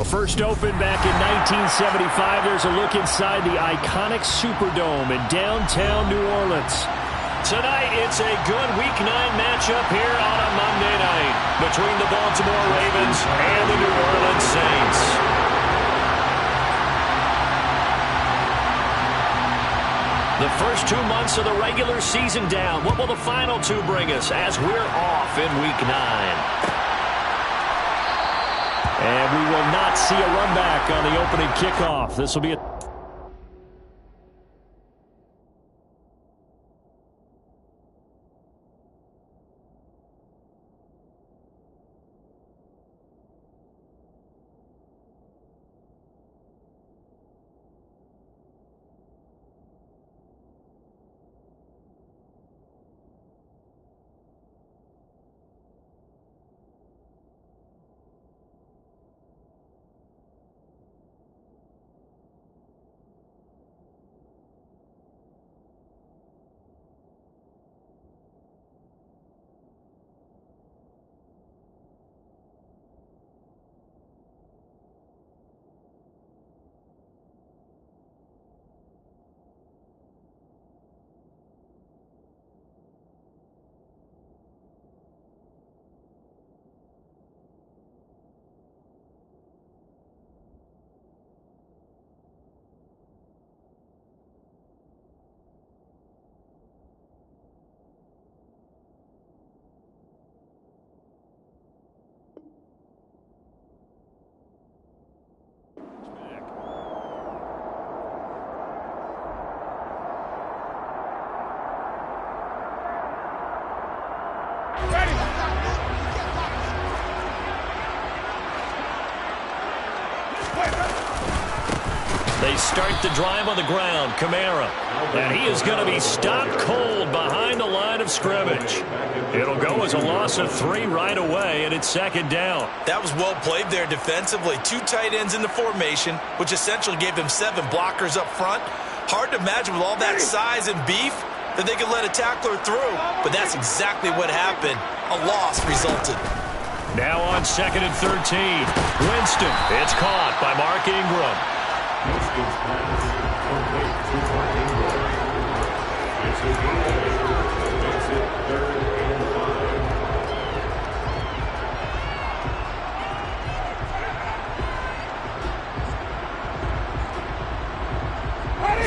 First opened back in 1975. There's a look inside the iconic Superdome in downtown New Orleans. Tonight, it's a good Week 9 matchup here on a Monday night between the Baltimore Ravens and the New Orleans Saints. The first 2 months of the regular season down. What will the final two bring us as we're off in Week 9? And we will not see a run back on the opening kickoff. This will be a They start the drive on the ground. Kamara. And he is going to be stopped cold behind the line of scrimmage. It'll go as a loss of 3 right away, and it's second down. That was well played there defensively. 2 tight ends in the formation, which essentially gave them 7 blockers up front. Hard to imagine with all that size and beef that they could let a tackler through. But that's exactly what happened. A loss resulted. Now on 2nd and 13. Winston. It's caught by Mark Ingram.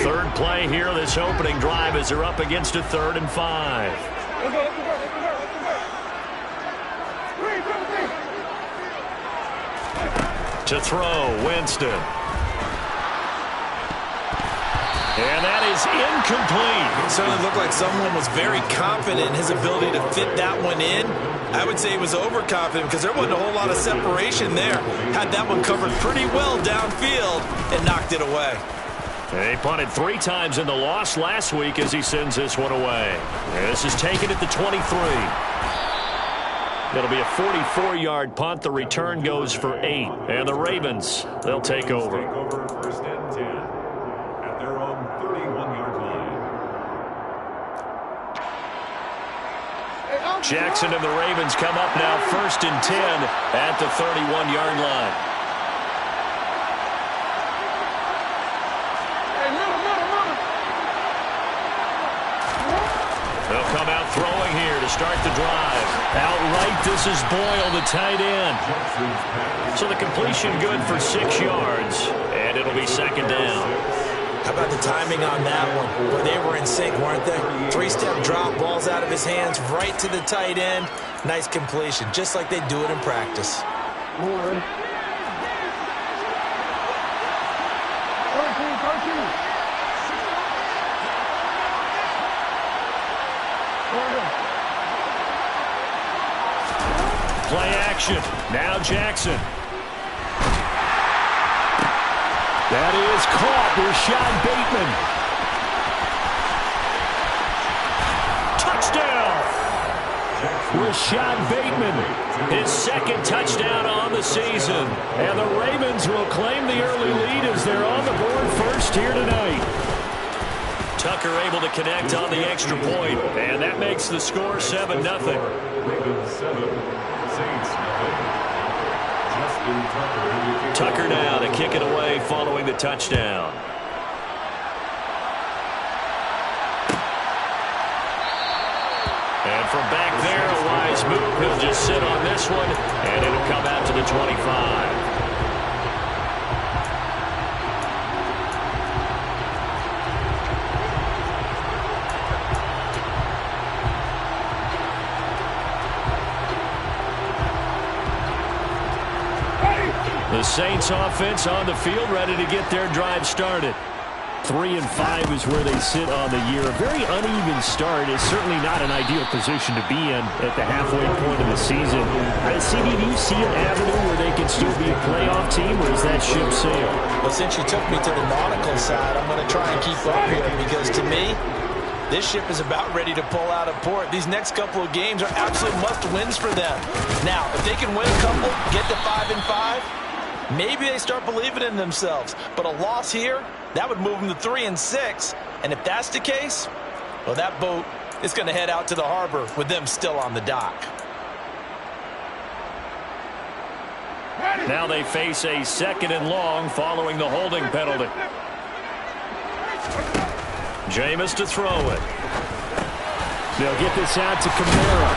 Third play here, this opening drive as they're up against a 3rd and 5. To throw, Winston. And that is incomplete. It certainly looked like someone was very confident in his ability to fit that one in. I would say he was overconfident because there wasn't a whole lot of separation there. Had that one covered pretty well downfield and knocked it away. They punted 3 times in the loss last week as he sends this one away. And this is taken at the 23. It'll be a 44-yard punt. The return goes for 8. And the Ravens, they'll take over. First and 10 at their own 31-yard line. Jackson and the Ravens come up now 1st and 10 at the 31-yard line. They'll come out throwing here to start the drive. Outright, this is Boyle, the tight end. So the completion good for 6 yards, and it'll be 2nd down. How about the timing on that one? Well, they were in sync, weren't they? 3-step drop, balls out of his hands, right to the tight end. Nice completion, just like they do it in practice. Play action. Now Jackson. That is caught. Rashad Bateman. Touchdown. Rashad Bateman. His 2nd touchdown on the season. And the Ravens will claim the early lead as they're on the board first here tonight. Tucker able to connect on the extra point, and that makes the score 7-0. Ravens 7, Saints 0. Tucker now to kick it away following the touchdown. And from back there, a wise move. He'll just sit on this one, and it'll come out to the 25. The Saints offense on the field, ready to get their drive started. 3-5 is where they sit on the year. A very uneven start is certainly not an ideal position to be in at the halfway point of the season. CD, do you see an avenue where they can still be a playoff team, or is that ship sailed? Well, since you took me to the nautical side, I'm going to try and keep up here because to me, this ship is about ready to pull out of port. These next couple of games are absolute must-wins for them. Now, if they can win a couple, get to 5-5, maybe they start believing in themselves. But a loss here, that would move them to 3-6. And if that's the case, well, that boat is going to head out to the harbor with them still on the dock. Now they face a 2nd and long following the holding penalty. Jameis to throw it. They'll get this out to Kamara.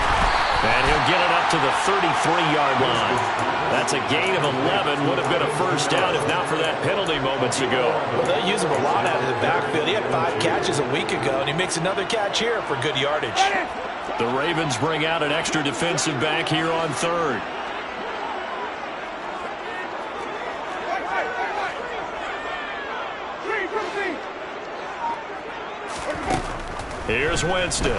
And he'll get it up to the 33-yard line. That's a gain of 11. Would have been a first down if not for that penalty moments ago. Well, they use him a lot out of the backfield. He had 5 catches a week ago, and he makes another catch here for good yardage. The Ravens bring out an extra defensive back here on 3rd. Here's Winston.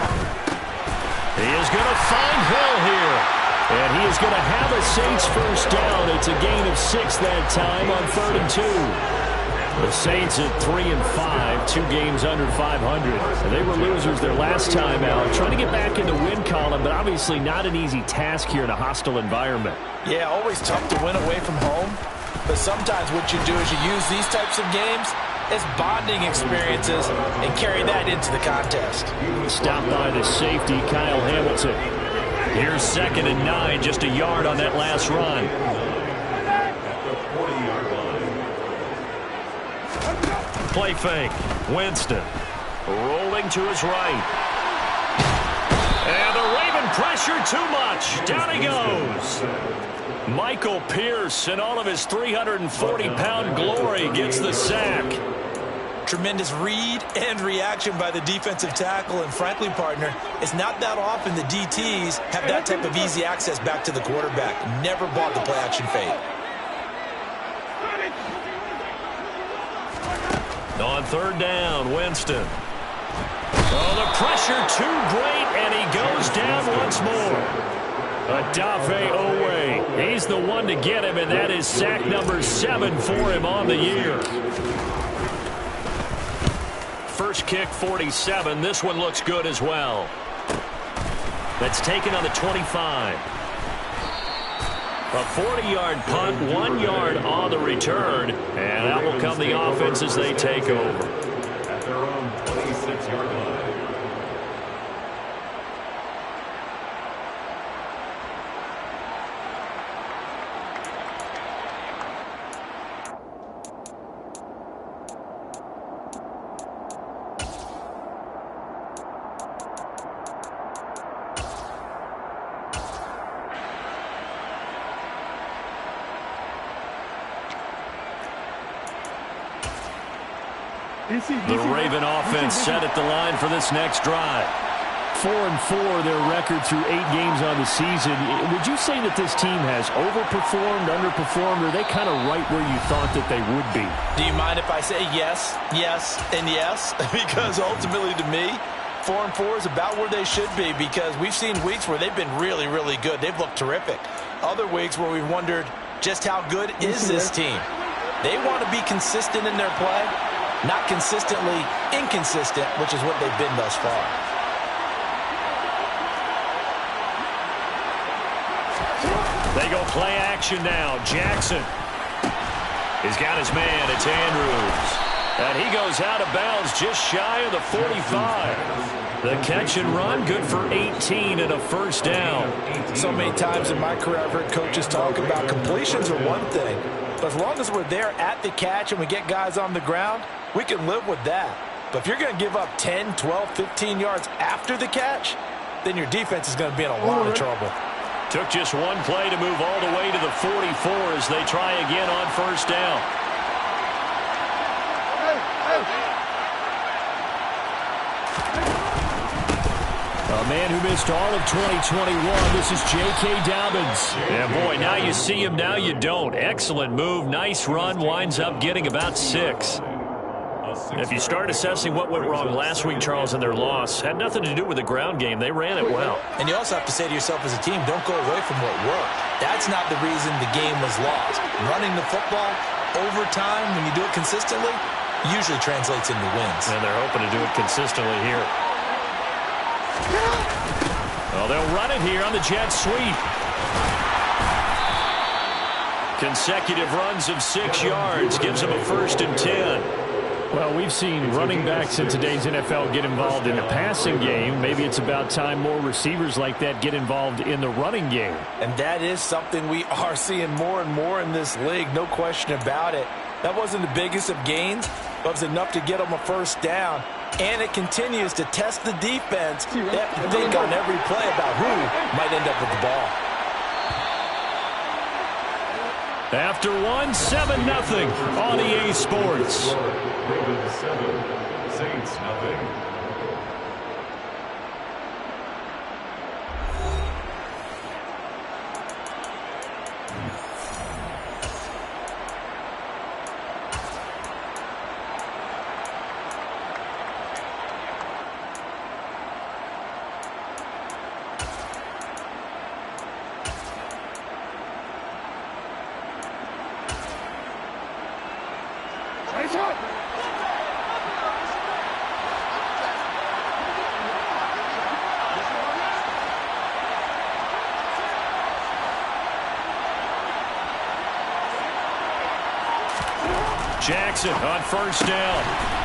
He is going to find Hill here. And he is going to have a Saints first down. It's a gain of 6 that time on 3rd and 2. The Saints at 3-5, 2 games under 500. They were losers their last time out, trying to get back in the win column, but obviously not an easy task here in a hostile environment. Yeah, always tough to win away from home. But sometimes what you do is you use these types of games as bonding experiences and carry that into the contest. Stopped by the safety, Kyle Hamilton. Here's 2nd and 9, just a yard on that last run. Play fake. Winston rolling to his right. And the Raven pressure too much. Down he goes. Michael Pierce, in all of his 340-pound glory, gets the sack. Tremendous read and reaction by the defensive tackle. And frankly, partner, it's not that often the DTs have that type of easy access back to the quarterback. Never bought the play-action fade. On 3rd down, Winston. Oh, the pressure too great, and he goes down once more. Odafe Owe. He's the one to get him, and that is sack number 7 for him on the year. First kick, 47. This one looks good as well. That's taken on the 25. A 40-yard punt, 1 yard on the return, and that will come the offense as they take over. At their own 26-yard line. The Raven offense set at the line for this next drive. 4-4, their record through 8 games on the season. Would you say that this team has overperformed, underperformed, or are they kind of right where you thought that they would be? Do you mind if I say yes, yes, and yes? Because ultimately to me, 4-4 is about where they should be, because we've seen weeks where they've been really, really good. They've looked terrific. Other weeks where we've wondered just how good is this team. They want to be consistent in their play. Not consistently inconsistent, which is what they've been thus far. They go play action now. Jackson. He's got his man. It's Andrews. And he goes out of bounds just shy of the 45. The catch and run, good for 18 and a first down. So many times in my career, I've heard coaches talk about completions are one thing. But as long as we're there at the catch and we get guys on the ground, we can live with that. But if you're going to give up 10, 12, 15 yards after the catch, then your defense is going to be in a lot of trouble. Took just one play to move all the way to the 44 as they try again on first down. A man who missed all of 2021, this is J.K. Dobbins. Yeah, boy, now you see him, now you don't. Excellent move, nice run, winds up getting about 6. If you start assessing what went wrong last week, Charles, in their loss, had nothing to do with the ground game. They ran it well. And you also have to say to yourself as a team, don't go away from what worked. That's not the reason the game was lost. Running the football over time, when you do it consistently, usually translates into wins. And they're hoping to do it consistently here. Well, they'll run it here on the jet sweep. Consecutive runs of 6 yards gives them a 1st and 10. Well, we've seen running backs in today's NFL get involved in the passing game. Maybe it's about time more receivers like that get involved in the running game. And that is something we are seeing more and more in this league, no question about it. That wasn't the biggest of gains, but it was enough to get them a 1st down. And it continues to test the defense. They have to think on every play about who might end up with the ball. After 7-0 on EA Sports. Ravens 7, Saints nothing. Jackson on 1st down.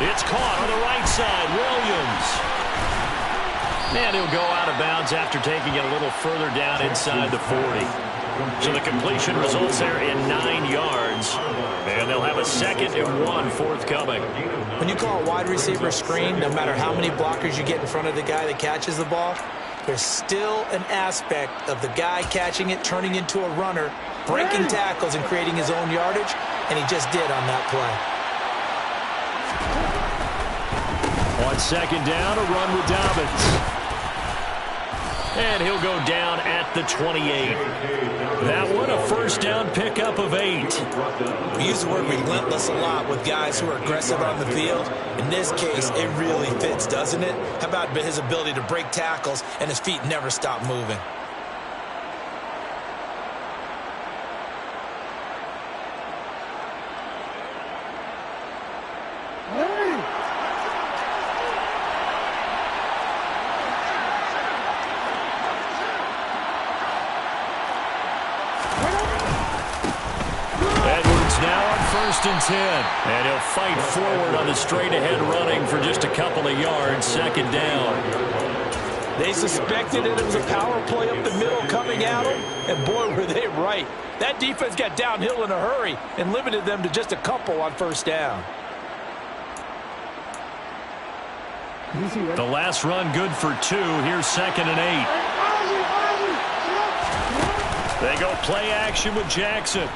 It's caught on the right side. Williams. And he'll go out of bounds after taking it a little further down inside the 40. So the completion results there in 9 yards. And they'll have a 2nd and 1 forthcoming. When you call a wide receiver screen, no matter how many blockers you get in front of the guy that catches the ball, there's still an aspect of the guy catching it, turning into a runner, breaking tackles and creating his own yardage, and he just did on that play. On 2nd down, a run with Dobbins. And he'll go down at the 28. That one, a 1st down pickup of 8. We use the word relentless a lot with guys who are aggressive on the field. In this case, it really fits, doesn't it? How about his ability to break tackles and his feet never stop moving? And 10. And he'll fight forward on the straight-ahead running for just a couple of yards. 2nd down. They suspected it was a power play up the middle coming at them, and boy, were they right. That defense got downhill in a hurry and limited them to just a couple on 1st down. The last run good for 2. Here's 2nd and 8. They go play action with Jackson.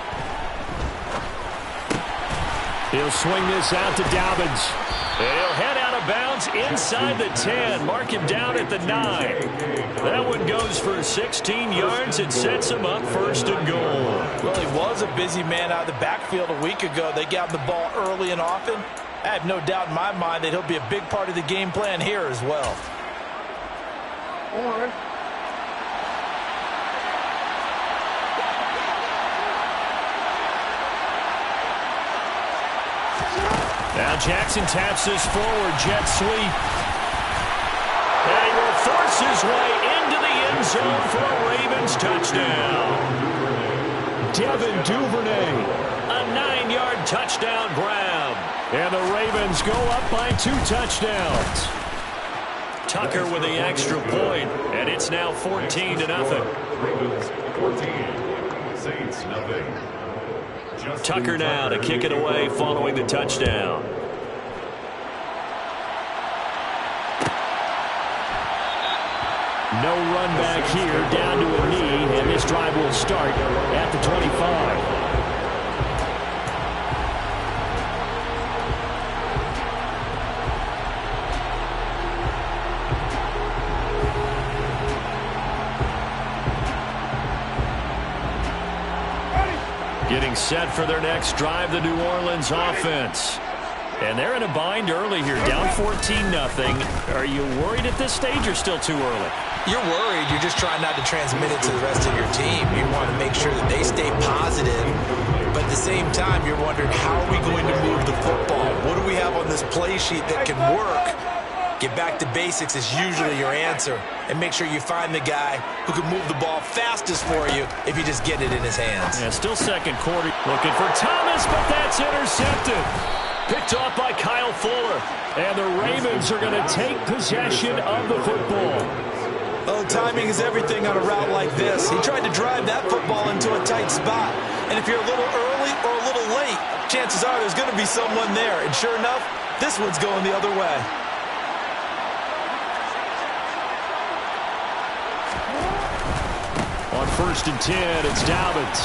He'll swing this out to Dobbins. And he'll head out of bounds inside the 10. Mark him down at the 9. That one goes for 16 yards. It sets him up 1st and goal. Well, he was a busy man out of the backfield a week ago. They got him the ball early and often. I have no doubt in my mind that he'll be a big part of the game plan here as well. Now Jackson taps this forward, jet sweep. And he will force his way into the end zone for a Ravens touchdown. Devin Duvernay, a 9-yard touchdown grab. And the Ravens go up by 2 touchdowns. Tucker with the extra point, and it's now 14-0. Ravens 14, Saints nothing. Tucker now to kick it away following the touchdown. No run back here, down to a knee, and this drive will start at the 25. Getting set for their next drive, the New Orleans offense. And they're in a bind early here, down 14-0. Are you worried at this stage or still too early? You're worried. You're just trying not to transmit it to the rest of your team. You want to make sure that they stay positive. But at the same time, you're wondering, how are we going to move the football? What do we have on this play sheet that can work? Get back to basics is usually your answer. And make sure you find the guy who can move the ball fastest for you if you just get it in his hands. Yeah, still second quarter. Looking for Thomas, but that's intercepted. Picked off by Kyle Fuller. And the Ravens are going to take possession of the football. Oh, timing is everything on a route like this. He tried to drive that football into a tight spot. And if you're a little early or a little late, chances are there's going to be someone there. And sure enough, this one's going the other way. On 1st and 10, it's Dobbins.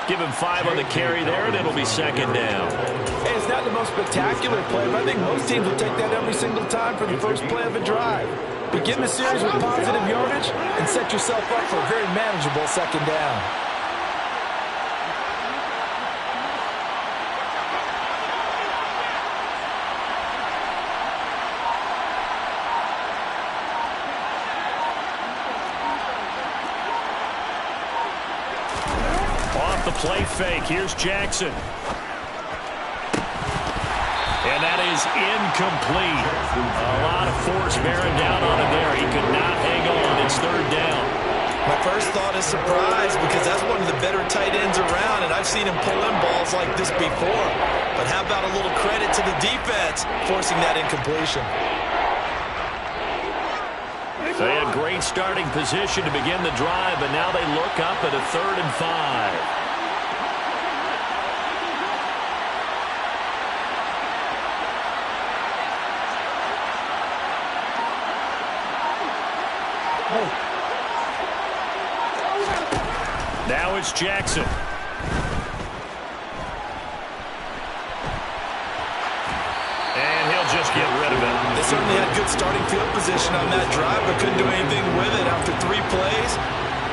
Give him 5 on the carry there, and it'll be second down. Hey, it's not the most spectacular play, but I think most teams will take that every single time for the first play of a drive. Begin the series with positive yardage and set yourself up for a very manageable second down. The play fake. Here's Jackson. And that is incomplete. A lot of force bearing down on him there. He could not hang on. It's third down. My first thought is surprise, because that's one of the better tight ends around, and I've seen him pull in balls like this before. But how about a little credit to the defense forcing that incompletion? They had great starting position to begin the drive, but now they look up at a 3rd and 5. Now it's Jackson. And he'll just get rid of it. They certainly had good starting field position on that drive, but couldn't do anything with it after 3 plays.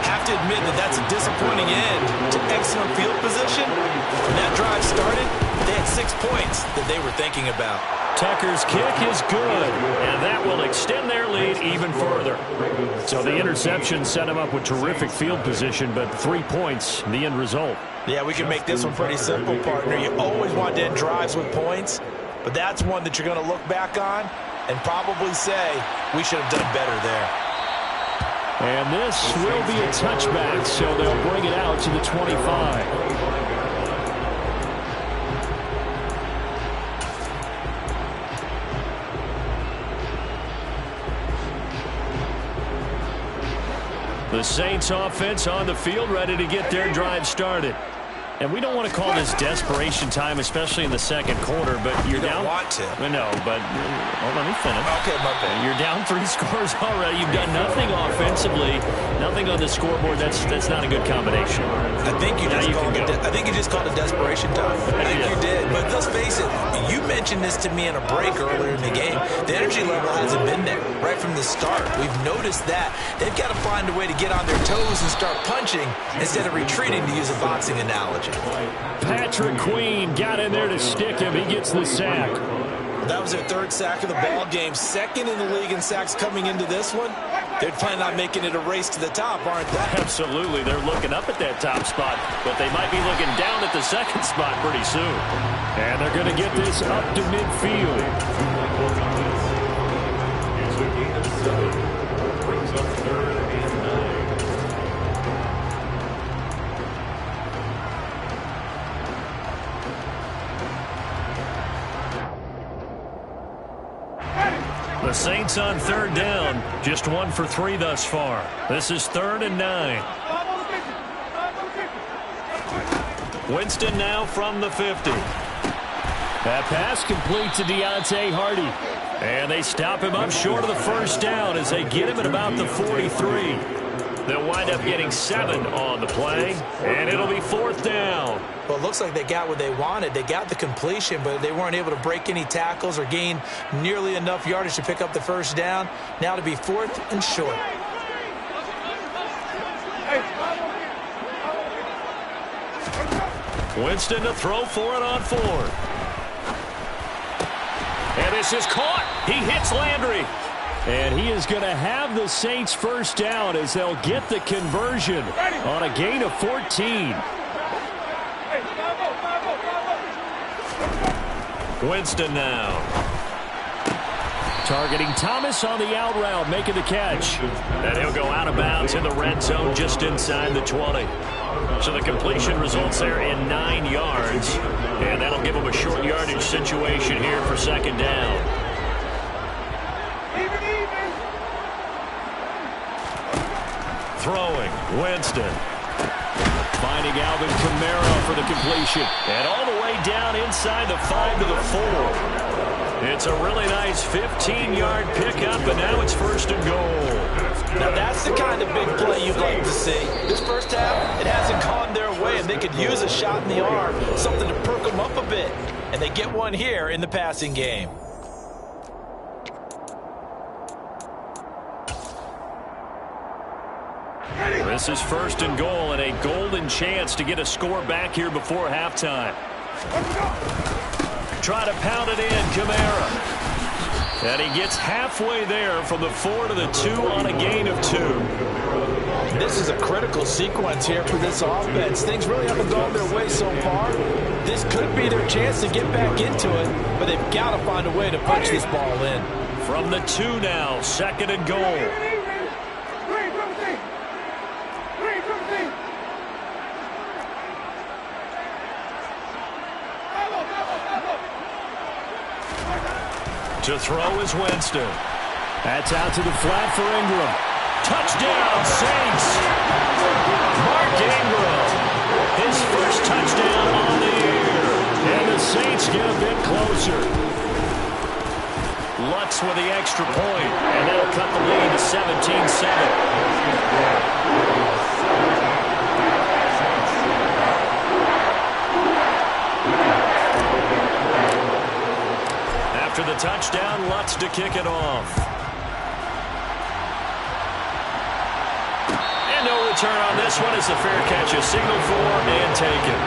Have to admit that that's a disappointing end to excellent field position. When that drive started, they had 6 points that they were thinking about. Tucker's kick is good, and that will extend their lead even further. So the interception set him up with terrific field position, but 3 points, the end result. Yeah, we can make this one pretty simple, partner. You always want to end drives with points, but that's one that you're going to look back on and probably say, we should have done better there. And this will be a touchback, so they'll bring it out to the 25. The Saints offense on the field, ready to get their drive started. And we don't want to call this desperation time, especially in the second quarter, but you're down. You don't want to. No, but let me finish. Okay, my bad. You're down 3 scores already. You've done nothing offensively, nothing on the scoreboard. That's not a good combination. I think you just called it desperation time. I think you did. But let's face it, you mentioned this to me in a break earlier in the game. The energy level hasn't been there right from the start. We've noticed that. They've got to find a way to get on their toes and start punching instead of retreating, to use a boxing analogy. Patrick Queen got in there to stick him. He gets the sack. That was their 3rd sack of the ball game. 2nd in the league in sacks coming into this one. They're planning on making it a race to the top, aren't they? Absolutely. They're looking up at that top spot, but they might be looking down at the 2nd spot pretty soon. And they're going to get this up to midfield. It's a gain of 7. Brings up 3rd and 9. Saints on third down, just 1 for 3 thus far. This is 3rd and 9. Winston now from the 50. That pass complete to Deontay Hardy. And they stop him up short of the first down as they get him at about the 43. They'll wind up getting 7 on the play, and it'll be 4th down. Well, it looks like they got what they wanted. They got the completion, but they weren't able to break any tackles or gain nearly enough yardage to pick up the first down. Now to be 4th and short. Winston to throw for it on 4th. And this is caught. He hits Landry. And he is going to have the Saints first down as they'll get the conversion on a gain of 14. Winston now. Targeting Thomas on the out route, making the catch. And he'll go out of bounds in the red zone just inside the 20. So the completion results there in 9 yards. And that'll give him a short yardage situation here for 2nd down. Throwing, Winston. Finding Alvin Kamara for the completion. And all the way down inside the 5 to the 4. It's a really nice 15-yard pickup, and now it's 1st and goal. Now that's the kind of big play you'd like to see. This first half, it hasn't gone their way, and they could use a shot in the arm, something to perk them up a bit. And they get one here in the passing game. This is 1st and goal and a golden chance to get a score back here before halftime. Try to pound it in, Kamara. And he gets halfway there from the 4 to the 2 on a gain of 2. This is a critical sequence here for this offense. Things really haven't gone their way so far. This could be their chance to get back into it, but they've got to find a way to punch this ball in. From the 2 now, 2nd and goal. To throw is Winston. That's out to the flat for Ingram. Touchdown, Saints! Mark Ingram, his first touchdown on the year. And the Saints get a bit closer. Lutz with the extra point, and that'll cut the lead to 17-7. After the touchdown, Lutz to kick it off. And no return on this one as the fair catch is signaled for and taken.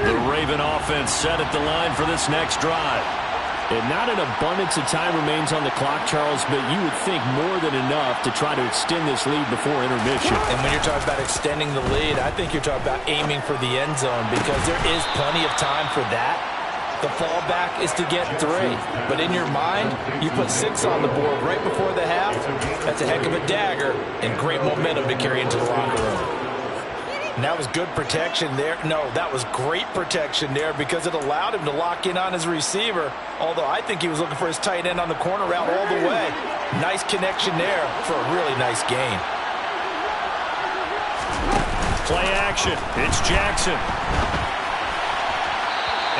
The Raven offense set at the line for this next drive. And not an abundance of time remains on the clock, Charles, but you would think more than enough to try to extend this lead before intermission. And when you're talking about extending the lead, I think you're talking about aiming for the end zone because there is plenty of time for that. The fallback is to get 3. But in your mind, you put 6 on the board right before the half. That's a heck of a dagger and great momentum to carry into the locker room. And that was good protection there. No, that was great protection there because it allowed him to lock in on his receiver. Although I think he was looking for his tight end on the corner route all the way. Nice connection there for a really nice gain. Play action. It's Jackson.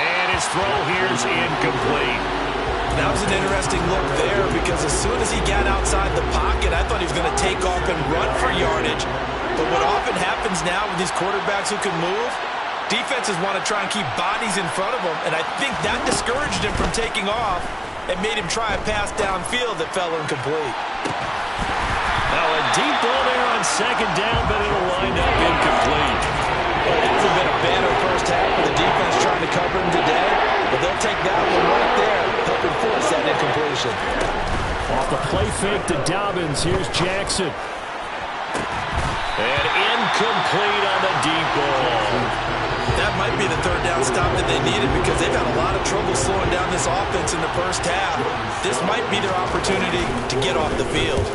And his throw here is incomplete. That was an interesting look there because as soon as he got outside the pocket, I thought he was going to take off and run for yardage. But what often happens now with these quarterbacks who can move, defenses want to try and keep bodies in front of them, and I think that discouraged him from taking off and made him try a pass downfield that fell incomplete. Now a deep ball there on 2nd down, but it'll wind up incomplete. Well, it hasn't been a banner first half for the defense trying to cover him today, but they'll take that one right there, helping force that incompletion. Off the play fake to Dobbins, here's Jackson. And incomplete on the deep ball. That might be the 3rd down stop that they needed because they've had a lot of trouble slowing down this offense in the first half. This might be their opportunity to get off the field.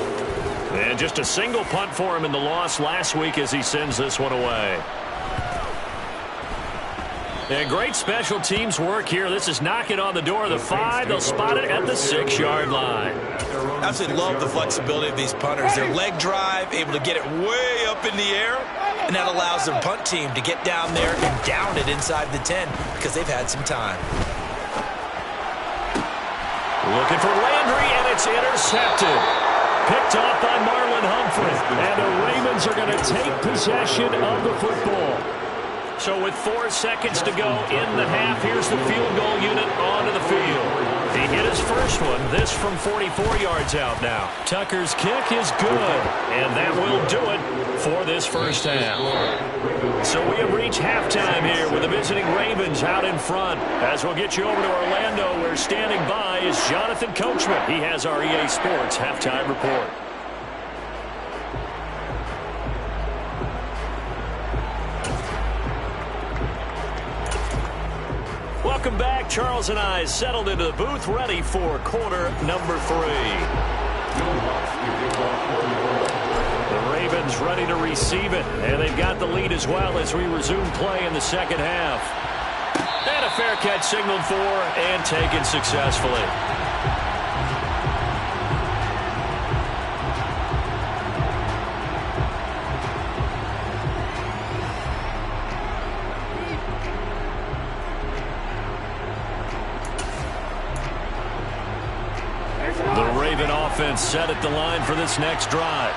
And just a single punt for him in the loss last week as he sends this one away. And great special teams work here. This is knocking on the door of the 5. They'll spot it at the 6-yard line. I absolutely love the flexibility of these punters. Their leg drive, able to get it way up in the air, and that allows their punt team to get down there and down it inside the 10 because they've had some time. Looking for Landry, and it's intercepted. Picked off by Marlon Humphrey. And the Ravens are going to take possession of the football. So with 4 seconds to go in the half, here's the field goal unit onto the field. He hit his first one, this from 44 yards out now. Tucker's kick is good, and that will do it for this first half. So we have reached halftime here with the visiting Ravens out in front. As we'll get you over to Orlando, where standing by is Jonathan Coachman. He has our EA Sports halftime report. Welcome back. Charles and I settled into the booth, ready for quarter number 3. The Ravens ready to receive it, and they've got the lead as well as we resume play in the second half. And a fair catch signaled for and taken successfully. Offense set at the line for this next drive.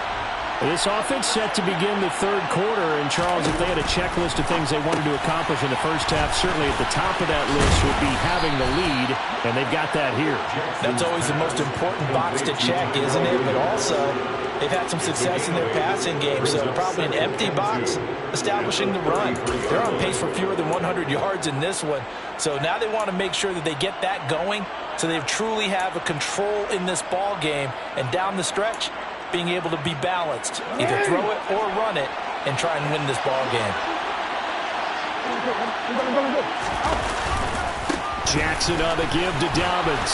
This offense set to begin the third quarter, and Charles, if they had a checklist of things they wanted to accomplish in the first half, certainly at the top of that list would be having the lead, and they've got that here. That's always the most important box to check, isn't it? But also, they've had some success in their passing game, so probably an empty box establishing the run. They're on pace for fewer than 100 yards in this one, so now they want to make sure that they get that going so they truly have a control in this ball game, and down the stretch, being able to be balanced, either throw it or run it, and try and win this ball game. Jackson on the give to Dobbins.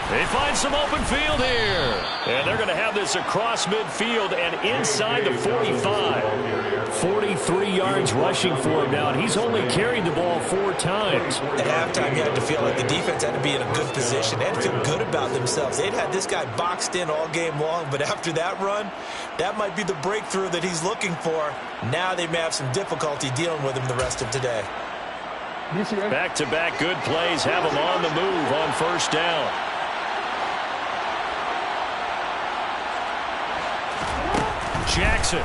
They find some open field here. And they're going to have this across midfield and inside the 45. 43 yards rushing for him now, and he's only carried the ball 4 times. At halftime, you had to feel like the defense had to be in a good position. They had to feel good about themselves. They'd had this guy boxed in all game long, but after that run, that might be the breakthrough that he's looking for. Now they may have some difficulty dealing with him the rest of today. Back-to-back good plays have him on the move on first down. Jackson.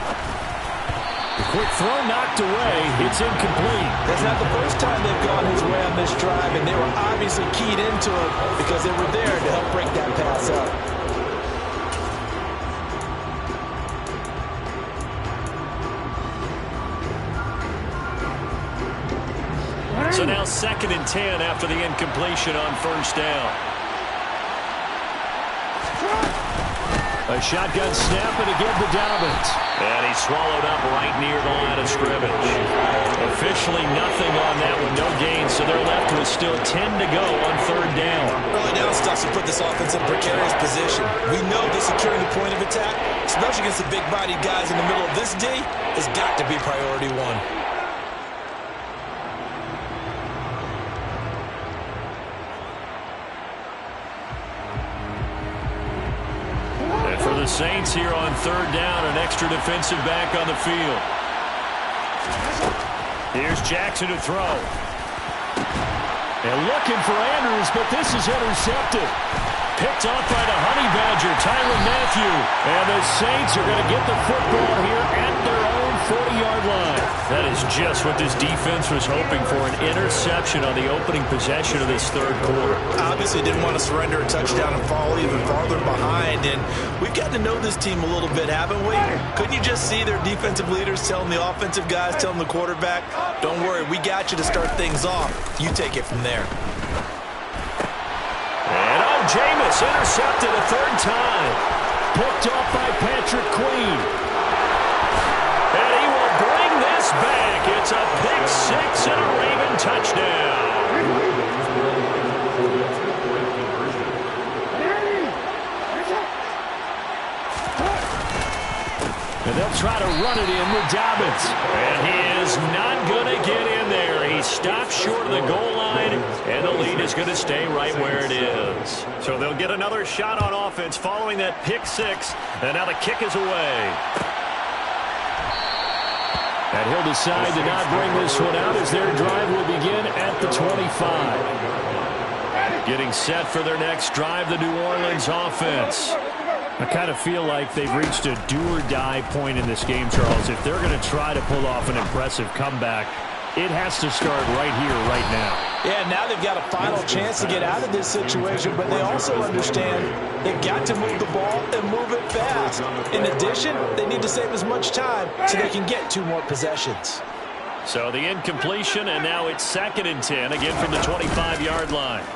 The quick throw knocked away. It's incomplete. That's not the first time they've gone his way on this drive, and they were obviously keyed into it because they were there to help break that pass up. So now 2nd and 10 after the incompletion on first down. A shotgun snap and a give to Dobbins. And he's swallowed up right near the line of scrimmage. Officially nothing on that with no gain, so they're left with still 10 to go on 3rd down. Early down stuff to put this offense in a precarious position. We know the securing the point of attack, especially against the big-bodied guys in the middle of this D, has got to be priority 1. Saints here on 3rd down, an extra defensive back on the field. Here's Jackson to throw. And looking for Andrews, but this is intercepted. Picked off by the Honey Badger, Tyrann Mathieu. And the Saints are going to get the football here at their own 40-yard line. That is just what this defense was hoping for, an interception on the opening possession of this 3rd quarter. Obviously didn't want to surrender a touchdown and fall even farther behind. And we've got to know this team a little bit, haven't we? Couldn't you just see their defensive leaders telling the offensive guys, telling the quarterback, don't worry, we got you to start things off. You take it from there. And Jameis intercepted a 3rd time. Picked off by Patrick Queen. And he will bring this back. It's a pick 6 and a Raven touchdown. And they'll try to run it in with Dobbins. And he is not going to get in there. He the goal line, and the lead is going to stay right where it is. So they'll get another shot on offense following that pick six, and now the kick is away. And he'll decide to not bring this one out as their drive will begin at the 25. Getting set for their next drive, the New Orleans offense. I kind of feel like they've reached a do-or-die point in this game, Charles. If they're going to try to pull off an impressive comeback, it has to start right here, right now. Yeah, now they've got a final chance to get out of this situation, but they also understand they've got to move the ball and move it fast. In addition, they need to save as much time so they can get 2 more possessions. So the incompletion, and now it's 2nd and 10, again from the 25-yard line.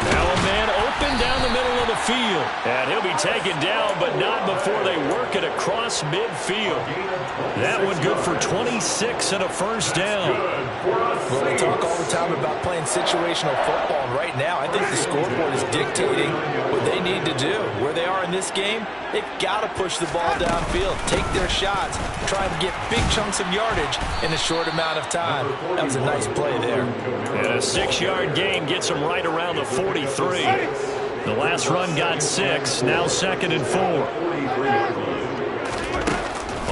Now a man open down the middle of the field. And he'll be taken down, but not before they work it across midfield. That one good for 26 and a first down. Well, we talk all the time about playing situational football, and right now I think the scoreboard is dictating what they need to do. Where they are in this game, they've got to push the ball downfield, take their shots, try and get big chunks of yardage in a short amount of time. That was a nice play there. And a 6-yard gain gets them right around the 43. The last run got 6, now 2nd and 4.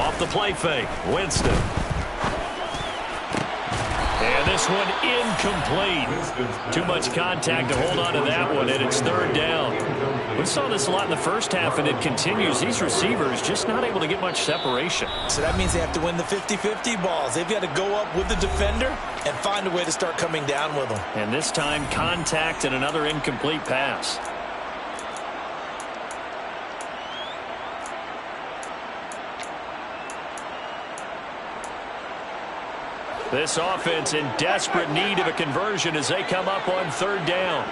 Off the play fake, Winston. And this one incomplete. Too much contact to hold on to that one, and it's 3rd down. We saw this a lot in the first half, and it continues. These receivers just not able to get much separation. So that means they have to win the 50-50 balls. They've got to go up with the defender and find a way to start coming down with them. And this time, contact and another incomplete pass. This offense in desperate need of a conversion as they come up on 3rd down.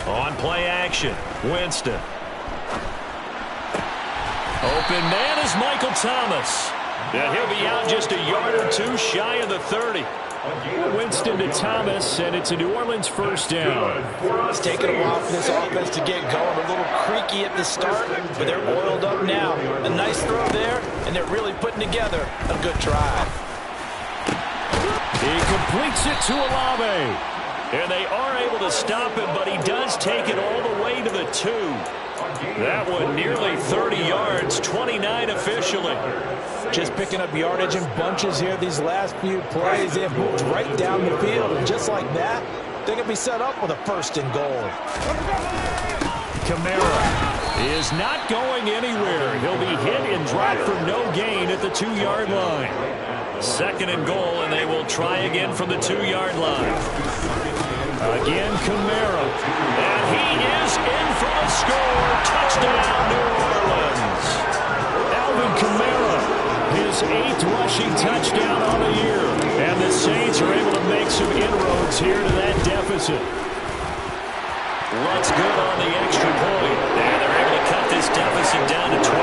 On play action, Winston. Open man is Michael Thomas. And he'll be out just a yard or 2 shy of the 30. Winston to Thomas, and it's a New Orleans first down. It's taken a while for this offense to get going. A little creaky at the start, but they're oiled up now. A nice throw there, and they're really putting together a good drive. He completes it to Olave. And they are able to stop him, but he does take it all the way to the 2. That one nearly 30 yards, 29 officially. Just picking up yardage in bunches here these last few plays. They have moved right down the field, and just like that, they're going to be set up with a 1st and goal. Kamara is not going anywhere. He'll be hit and dropped for no gain at the 2-yard line. 2nd and goal, and they will try again from the 2-yard line. Again, Kamara. And he is in for a score. Touchdown, New Orleans. Alvin Kamara, his 8th rushing touchdown on the year. And the Saints are able to make some inroads here to that deficit. Lutz good on the extra point. And they're able to cut this deficit down to 12.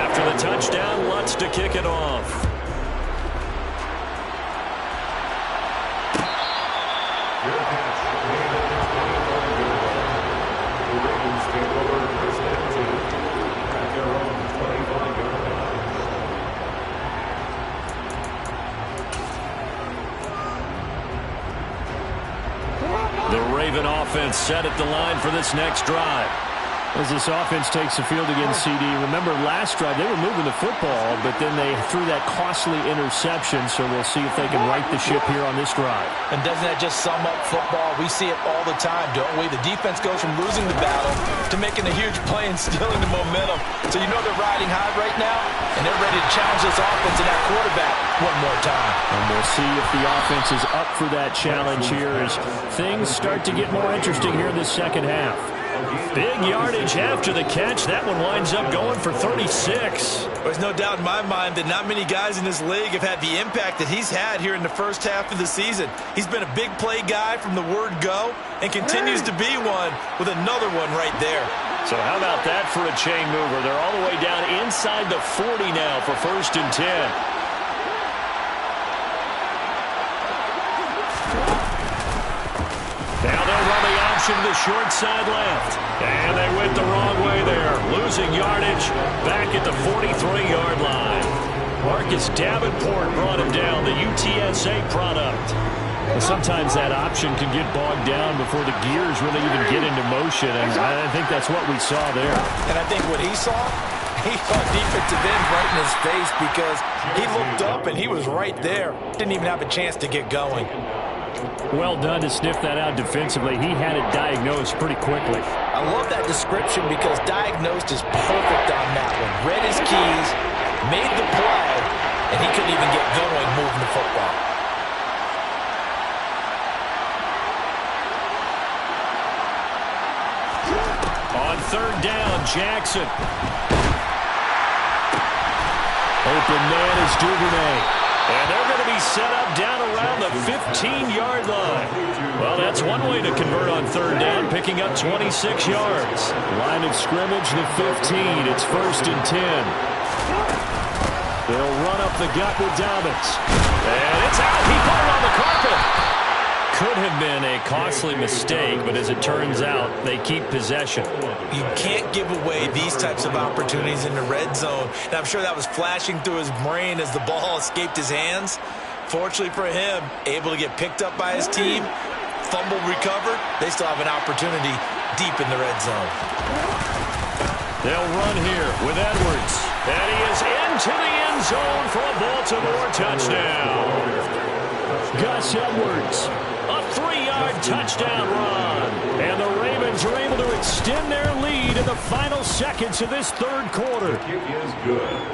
After the touchdown, Lutz to kick it off. The Raven offense set at the line for this next drive. As this offense takes the field again, CD, remember last drive they were moving the football, but then they threw that costly interception, so we'll see if they can right the ship here on this drive. And doesn't that just sum up football? We see it all the time, don't we? The defense goes from losing the battle to making a huge play and stealing the momentum. So you know they're riding high right now, and they're ready to challenge this offense and that quarterback one more time. And we'll see if the offense is up for that challenge here as things start to get more interesting here in the 2nd half. Big yardage after the catch. That one winds up going for 36. There's no doubt in my mind that not many guys in this league have had the impact that he's had here in the first half of the season. He's been a big play guy from the word go and continues to be one with another one right there. So how about that for a chain mover? They're all the way down inside the 40 now for 1st and 10. Now they'll run the option to the short side left. And they went the wrong way there. losing yardage back at the 43-yard line. Marcus Davenport brought him down, the UTSA product. Well, sometimes that option can get bogged down before the gears really even get into motion, and I think that's what we saw there. And I think what he saw defensive end right in his face because he looked up and he was right there. Didn't even have a chance to get going. Well done to sniff that out defensively. He had it diagnosed pretty quickly. I love that description because diagnosed is perfect on that one. Read his keys, made the play, and he couldn't even get going moving the football. On third down, Jackson. Open man is Duvernay. And they're going to be set up down around the 15-yard line. Well, that's one way to convert on third down, picking up 26 yards. Line of scrimmage, the 15. It's 1st and 10. They'll run up the gut with Dobbins. And it's out. He put it on the carpet. Could have been a costly mistake, but as it turns out, they keep possession. You can't give away these types of opportunities in the red zone. And I'm sure that was flashing through his brain as the ball escaped his hands. Fortunately for him, able to get picked up by his team, fumble recovered. They still have an opportunity deep in the red zone. They'll run here with Edwards. And he is into the end zone for a Baltimore touchdown. Gus Edwards. A 3-yard touchdown run. And the Ravens are able to extend their lead in the final seconds of this third quarter.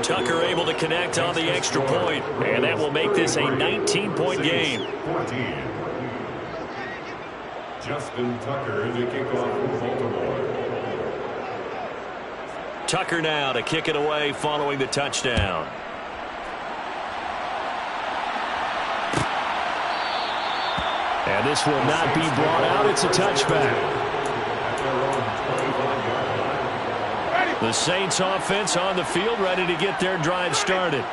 Tucker able to connect on the extra point, and that will make this a 19-point game. Justin Tucker to kick off for Baltimore. Tucker now to kick it away following the touchdown. And this will not be brought out. It's a touchback. The Saints offense on the field, ready to get their drive started.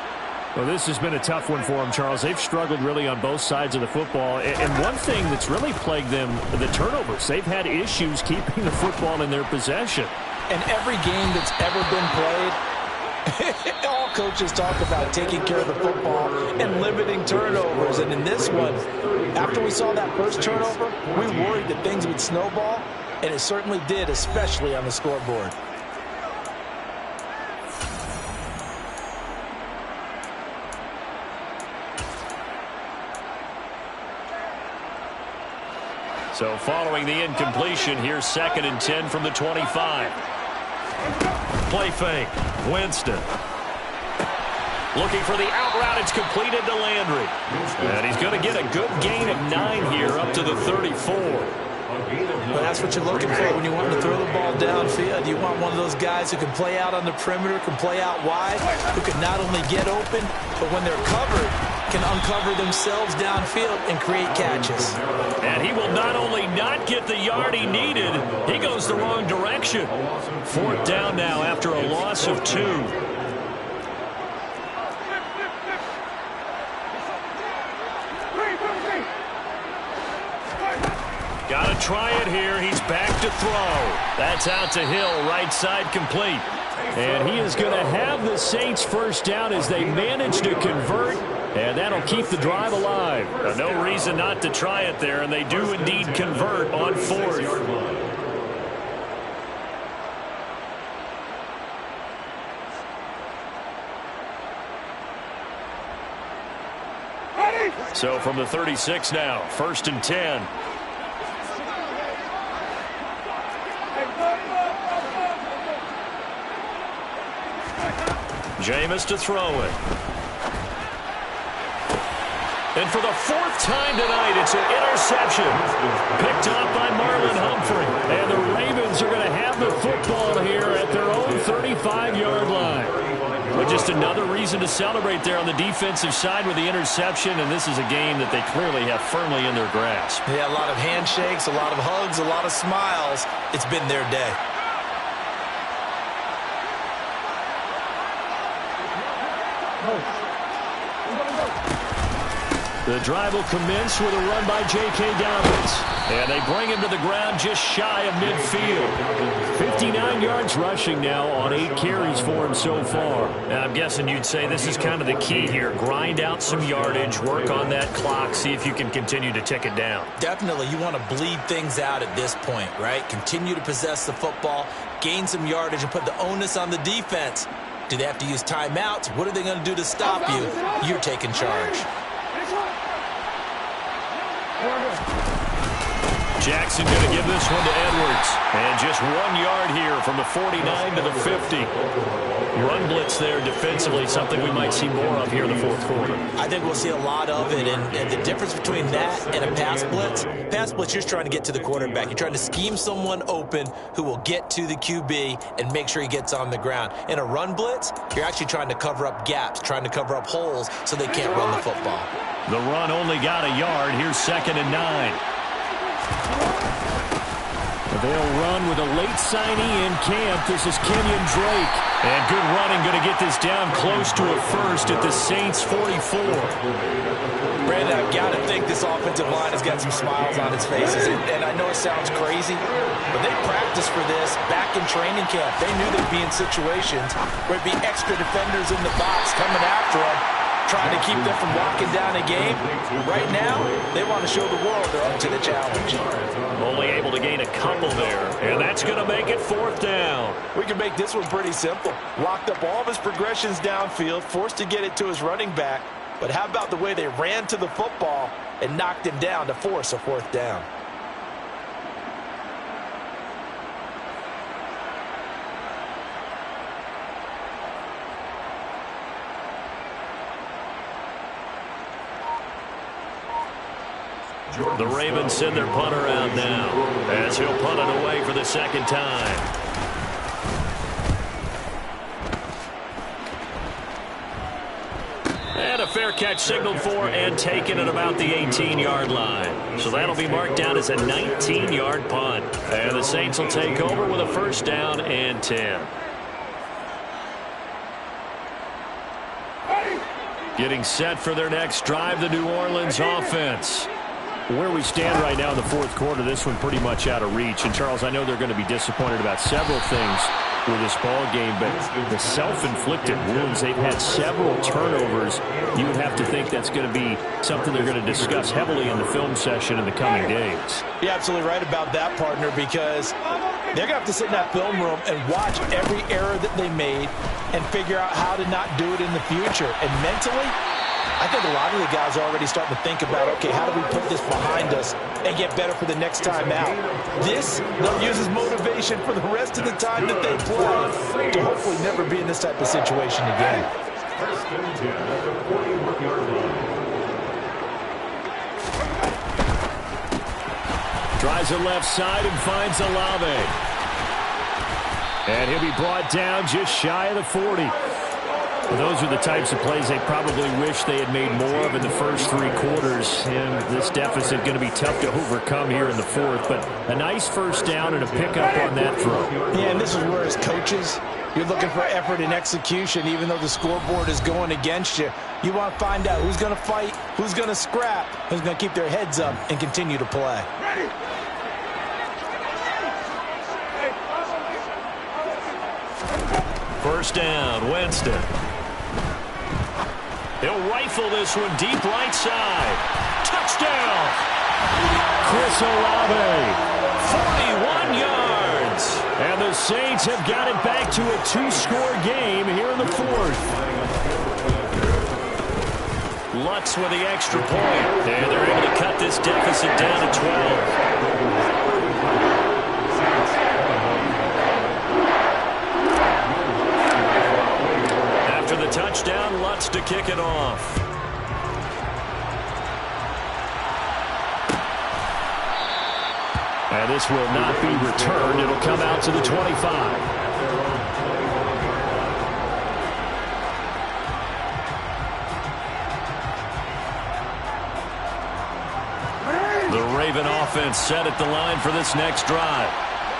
Well, this has been a tough one for them, Charles. They've struggled really on both sides of the football. And one thing that's really plagued them, the turnovers. They've had issues keeping the football in their possession. And every game that's ever been played, all coaches talk about taking care of the football and limiting turnovers. And in this one, after we saw that first turnover, we worried that things would snowball, and it certainly did, especially on the scoreboard. So following the incompletion, here's 2nd and 10 from the 25. Play fake. Winston. Looking for the out route. It's completed to Landry. And he's going to get a good gain of 9 here up to the 34. Well, that's what you're looking for when you want to throw the ball downfield. You want one of those guys who can play out on the perimeter, can play out wide, who can not only get open, but when they're covered, can uncover themselves downfield and create catches. And he will not only not get the yard he needed, he goes the wrong direction. 4th down now after a loss of 2. Got to try it here. He's back to throw. That's out to Hill, right side complete. And he is going to have the Saints first down as they manage to convert. And that'll keep the drive alive. No reason not to try it there, and they do indeed convert on 4th. So from the 36 now, 1st and 10. Jameis to throw it. And for the 4th time tonight, it's an interception. Picked off by Marlon Humphrey. And the Ravens are going to have the football here at their own 35-yard line. But just another reason to celebrate there on the defensive side with the interception. And this is a game that they clearly have firmly in their grasp. Yeah, a lot of handshakes, a lot of hugs, a lot of smiles. It's been their day. The drive will commence with a run by J.K. Dobbins. And they bring him to the ground just shy of midfield. 59 yards rushing now on 8 carries for him so far. And I'm guessing you'd say this is kind of the key here. Grind out some yardage, work on that clock, see if you can continue to tick it down. Definitely, you want to bleed things out at this point, right? Continue to possess the football, gain some yardage, and put the onus on the defense. Do they have to use timeouts? What are they going to do to stop you? You're taking charge. Jackson going to give this one to Edwards. And just 1 yard here from the 49 to the 50. Run blitz there defensively, something we might see more of here in the fourth quarter. I think we'll see a lot of it, and the difference between that and a pass blitz, you're just trying to get to the quarterback. You're trying to scheme someone open who will get to the QB and make sure he gets on the ground. In a run blitz, you're actually trying to cover up gaps, trying to cover up holes so they can't run the football. The run only got a yard. Here's 2nd and 9. They'll run with a late signee in camp. This is Kenyon Drake. And good running, going to get this down close to a first at the Saints 44. Brandon, I've got to think this offensive line has got some smiles on its faces. And I know it sounds crazy, but they practiced for this back in training camp. They knew they'd be in situations where it'd be extra defenders in the box coming after them, trying to keep them from locking down a game. Right now, they want to show the world they're up to the challenge. Only able to gain a couple there, and that's going to make it 4th down. We can make this one pretty simple. Locked up all of his progressions downfield, forced to get it to his running back. But how about the way they ran to the football and knocked him down to force a 4th down? The Ravens send their punter out now as he'll punt it away for the 2nd time. And a fair catch signaled for and taken at about the 18-yard line. So that'll be marked down as a 19-yard punt. And the Saints will take over with a 1st down and 10. Getting set for their next drive, the New Orleans offense. Where we stand right now in the fourth quarter, this one pretty much out of reach. And, Charles, I know they're going to be disappointed about several things with this ball game, but the self-inflicted wounds, they've had several turnovers. You would have to think that's going to be something they're going to discuss heavily in the film session in the coming days. You're absolutely right about that, partner, because they're going to have to sit in that film room and watch every error that they made and figure out how to not do it in the future. And mentally, I think a lot of the guys are already starting to think about, okay, how do we put this behind us and get better for the next time out? This, they'll use as motivation for the rest of the time that they play to hopefully never be in this type of situation again. Drives it left side and finds Olave. And he'll be brought down just shy of the 40. Those are the types of plays they probably wish they had made more of in the first 3 quarters. And this deficit going to be tough to overcome here in the 4th. But a nice 1st down and a pickup on that throw. Yeah, and this is where as coaches, you're looking for effort and execution, even though the scoreboard is going against you. You want to find out who's going to fight, who's going to scrap, who's going to keep their heads up and continue to play. First down, Winston. He'll rifle this one deep right side. Touchdown! Chris Olave, 41 yards. And the Saints have got it back to a 2-score game here in the 4th. Lutz with the extra point. And they're able to cut this deficit down to 12. The touchdown, Lutz to kick it off. And this will not be returned. It'll come out to the 25. The Raven offense set at the line for this next drive.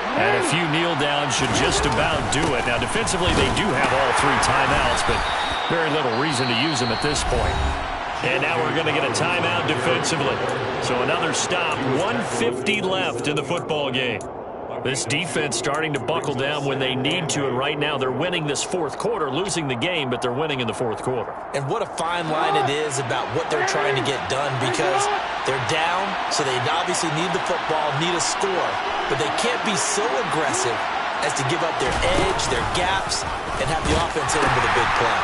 And a few kneel downs should just about do it. Now, defensively, they do have all 3 timeouts, but very little reason to use them at this point. And now we're going to get a timeout defensively. So another stop, 1:50 left in the football game. This defense starting to buckle down when they need to, and right now they're winning this fourth quarter, losing the game, but they're winning in the fourth quarter. And what a fine line it is about what they're trying to get done, because they're down, so they obviously need the football, need a score, but they can't be so aggressive as to give up their edge, their gaps, and have the offense hit them with a big play.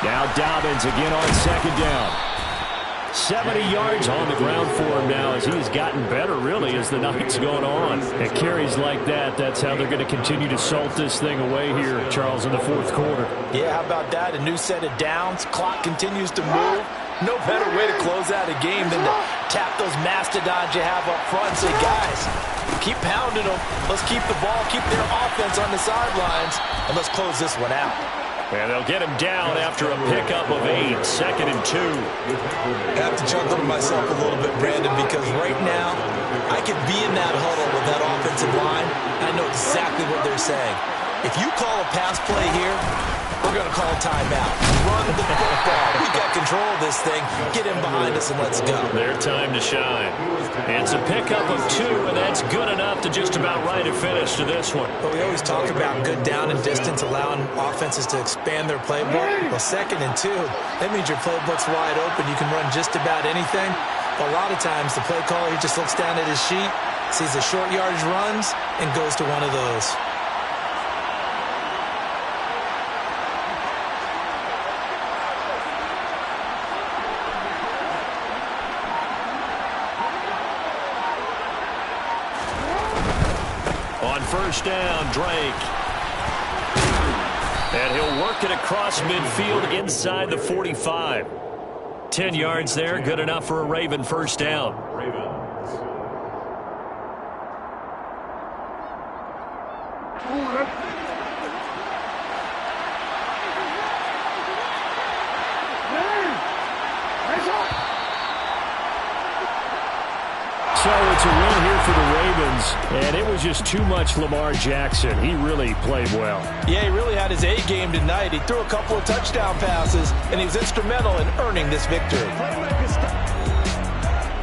Now Dobbins again on second down. 70 yards on the ground for him now as he's gotten better, really, as the night's going on. And carries like that, that's how they're going to continue to salt this thing away here, Charles, in the fourth quarter. Yeah, how about that? A new set of downs. Clock continues to move. No better way to close out a game than to tap those mastodons you have up front and say, guys, keep pounding them. Let's keep the ball, keep their offense on the sidelines, and let's close this one out. And they'll get him down after a pickup of 8, 2nd and 2. I have to chuckle to myself a little bit, Brandon, because right now I could be in that huddle with that offensive line. I know exactly what they're saying. If you call a pass play here, we're going to call timeout. Run the football. We got control of this thing. Get in behind us and let's go. Their time to shine. It's a pickup of 2, and that's good enough to just about write a finish to this one. But we always talk about good down and distance, allowing offenses to expand their playbook. Well, 2nd and 2, that means your playbook's wide open. You can run just about anything. But a lot of times the play caller, he just looks down at his sheet, sees the short yardage runs, and goes to one of those. First down, Drake. And he'll work it across midfield inside the 45. 10 yards there, good enough for a Raven first down. So it's a win here for the Ravens, and it was just too much Lamar Jackson. He really played well. Yeah, he really had his A game tonight. He threw a couple of touchdown passes, and he was instrumental in earning this victory.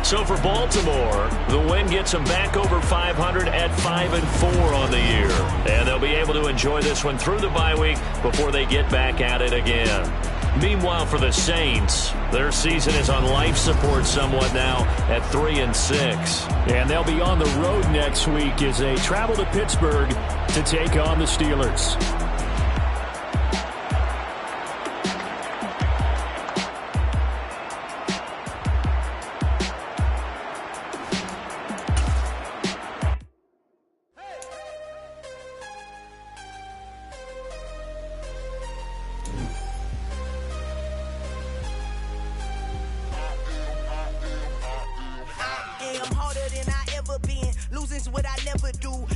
So for Baltimore, the win gets them back over 500 at 5-4 on the year. And they'll be able to enjoy this one through the bye week before they get back at it again. Meanwhile, for the Saints, their season is on life support somewhat now at 3-6. And they'll be on the road next week as they travel to Pittsburgh to take on the Steelers. Harder than I ever been. Losing's what I never do.